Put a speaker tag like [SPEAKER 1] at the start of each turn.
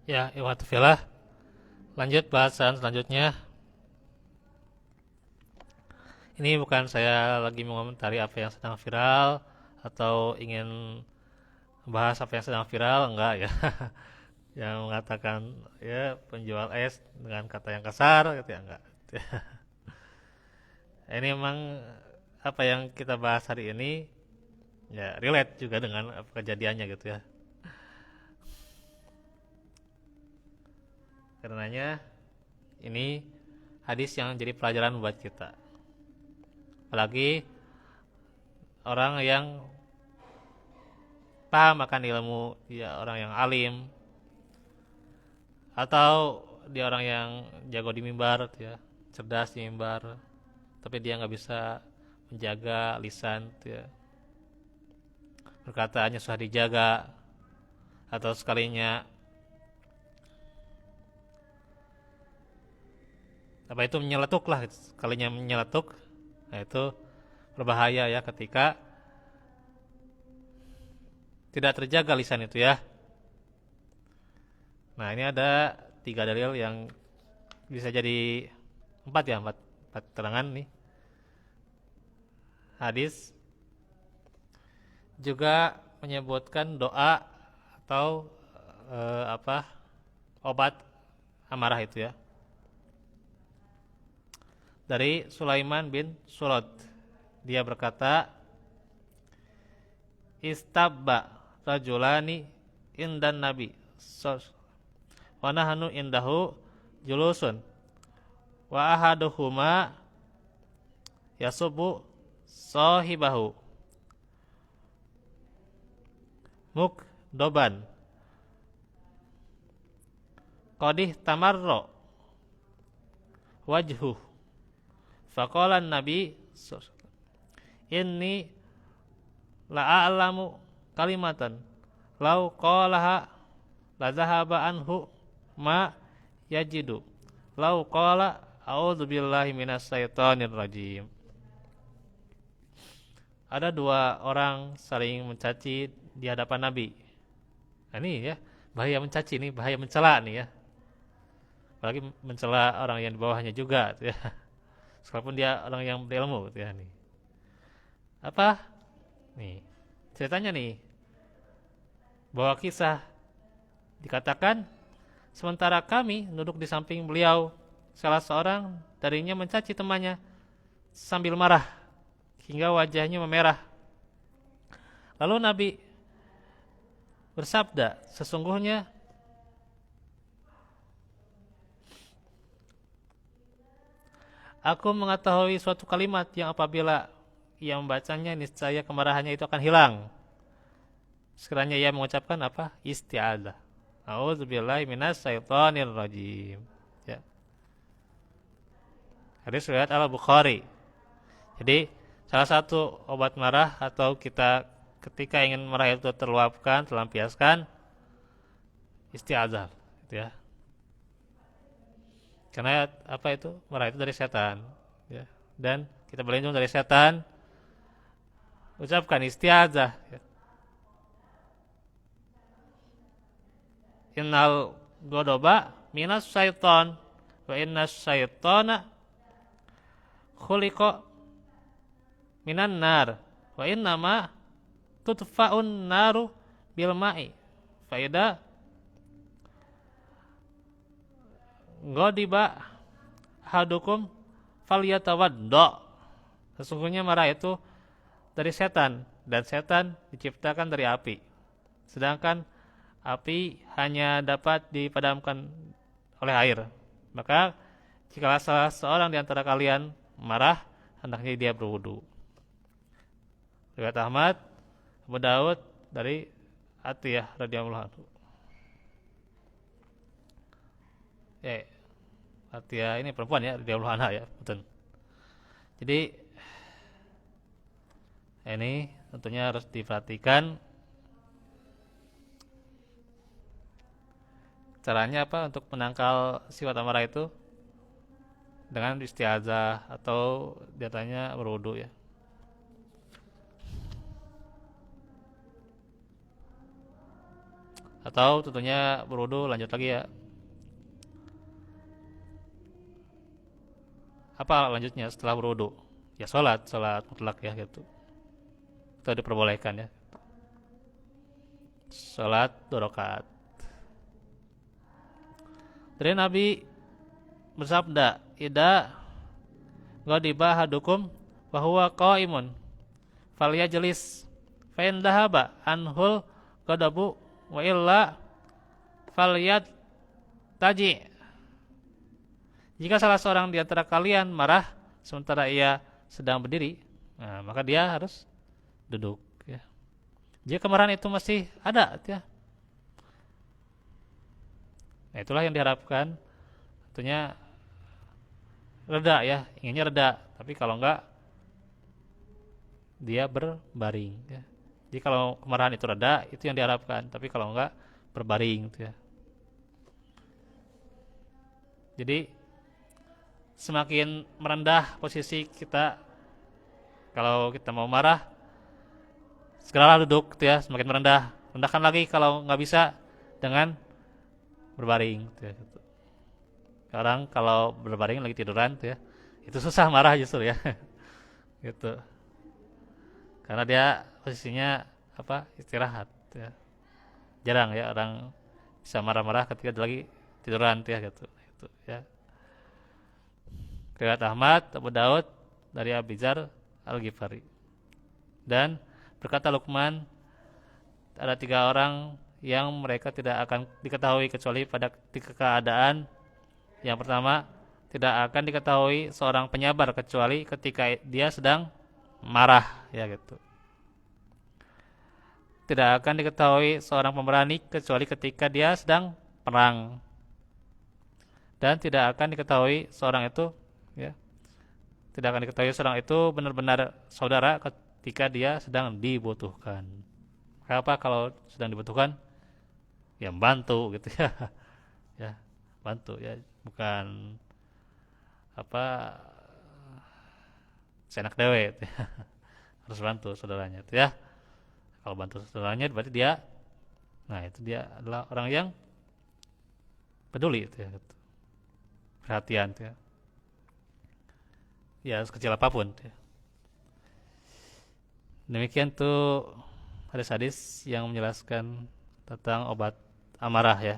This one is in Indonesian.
[SPEAKER 1] Ya, ikhwatifillah. Lanjut bahasan selanjutnya. Ini bukan saya lagi mengomentari apa yang sedang viral atau ingin bahas apa yang sedang viral, enggak ya. Yang mengatakan ya penjual es dengan kata yang kasar gitu ya, enggak. Ini memang apa yang kita bahas hari ini ya relate juga dengan kejadiannya gitu ya. Karenanya ini hadis yang jadi pelajaran buat kita. Apalagi orang yang paham akan ilmu, ya orang yang alim, atau dia orang yang jago di mimbar, ya, cerdas di mimbar, tapi dia nggak bisa menjaga lisan, ya, perkataannya susah dijaga, atau sekalinya apa itu menyeletuk lah, sekalinya menyeletuk, nah itu berbahaya ya ketika tidak terjaga lisan itu ya. Nah ini ada 3 dalil yang bisa jadi empat ya, empat terangan nih hadis juga menyebutkan doa atau apa obat amarah itu ya, dari Sulaiman bin Surad. Dia berkata, istabba rajulani indan nabi wa nahnu indahu julusun wa ahaduhuma yasubu sahibahu muk doban qadih tamarro wajhu faqala nabi inni la'alamu kalimatan lau qalaha la zahaba anhu ma yajidu lau qala a'udzubillahi minasyaitonir rajim. Ada 2 orang saling mencaci di hadapan Nabi. Nah, ini ya, bahaya mencaci nih, bahaya mencela nih ya. Apalagi mencela orang yang di bawahnya juga ya. Sekalipun dia orang yang berilmu ya nih. Apa? Nih, ceritanya nih, bahwa kisah dikatakan sementara kami duduk di samping beliau, salah seorang darinya mencaci temannya sambil marah hingga wajahnya memerah. Lalu Nabi bersabda, sesungguhnya aku mengetahui suatu kalimat yang apabila ia membacanya niscaya kemarahannya itu akan hilang. Sekiranya ia mengucapkan apa? Isti'adzah. A'udzubillahi minasyaitonir rajim. Ya. Hadis riwayat Al-Bukhari. Jadi salah satu obat marah atau kita ketika ingin marah itu terluapkan, terlampiaskan, isti'adzah, gitu ya. Karena apa itu? Marah itu dari setan, ya. Dan kita berlindung dari setan, ucapkan isti'adzah. Ya. Innal godoba minas syaiton wa innas syaitona khuliqa minan nar wa innama tudfa'un naru bil ma'i faida ghadiba hadukum falyatawaddo. Sesungguhnya marah itu dari setan dan setan diciptakan dari api. Sedangkan api hanya dapat dipadamkan oleh air. Maka jika salah seorang di antara kalian marah, hendaknya dia berwudu. Riwayat Ahmad, Abu Daud dari Atiyah radhiyallahu anhu. Atiyah ini perempuan ya, radhiyallahu anha ya, betul. Jadi ini tentunya harus diperhatikan caranya apa untuk menangkal sifat amarah itu dengan istiazah atau diantaranya berwudu ya. Atau tentunya berwudu lanjut lagi ya. Apa lanjutnya setelah berwudu? Ya sholat mutlak ya gitu. Itu diperbolehkan ya. Sholat 2 rakaat. Dari Nabi bersabda, "Ida ghadiba hadukum wa huwa qaimun falyajlis fa in dhahaba anhul ghadabu wa illa falyat taji." Jika salah seorang di antara kalian marah sementara ia sedang berdiri, nah, maka dia harus duduk ya. Jika kemarahan itu masih ada ya. Nah, itulah yang diharapkan. Tentunya reda ya, inginnya reda, tapi kalau enggak dia berbaring ya. Jadi kalau kemarahan itu reda, itu yang diharapkan, tapi kalau enggak berbaring gitu ya. Jadi semakin merendah posisi kita, kalau kita mau marah segeralah duduk gitu ya, semakin merendah. Rendahkan lagi kalau nggak bisa dengan berbaring gitu ya. Sekarang kalau berbaring lagi tiduran gitu ya, itu susah marah justru ya. Gitu. Karena dia posisinya apa? Istirahat ya. Jarang ya orang bisa marah-marah ketika dia lagi tiduran ya gitu. Itu ya. Riwayat Ahmad, Abu Daud dari Abi Dzar Al-Ghifari. Dan berkata Luqman, ada 3 orang yang mereka tidak akan diketahui kecuali pada 3 keadaan. Yang pertama, tidak akan diketahui seorang penyabar kecuali ketika dia sedang marah ya gitu. Tidak akan diketahui seorang pemberani kecuali ketika dia sedang perang. Dan tidak akan diketahui seorang itu ya. Tidak akan diketahui seorang itu benar-benar saudara ketika dia sedang dibutuhkan. Apa kalau sedang dibutuhkan? Ya bantu gitu ya. Ya, bantu ya, bukan apa seenak dewe gitu ya. Harus bantu saudaranya itu ya. Kalau bantu saudaranya berarti dia, nah itu dia adalah orang yang peduli itu ya, gitu. Perhatian itu ya. Ya sekecil apapun itu ya. Demikian tuh hadis-hadis yang menjelaskan tentang obat amarah ya.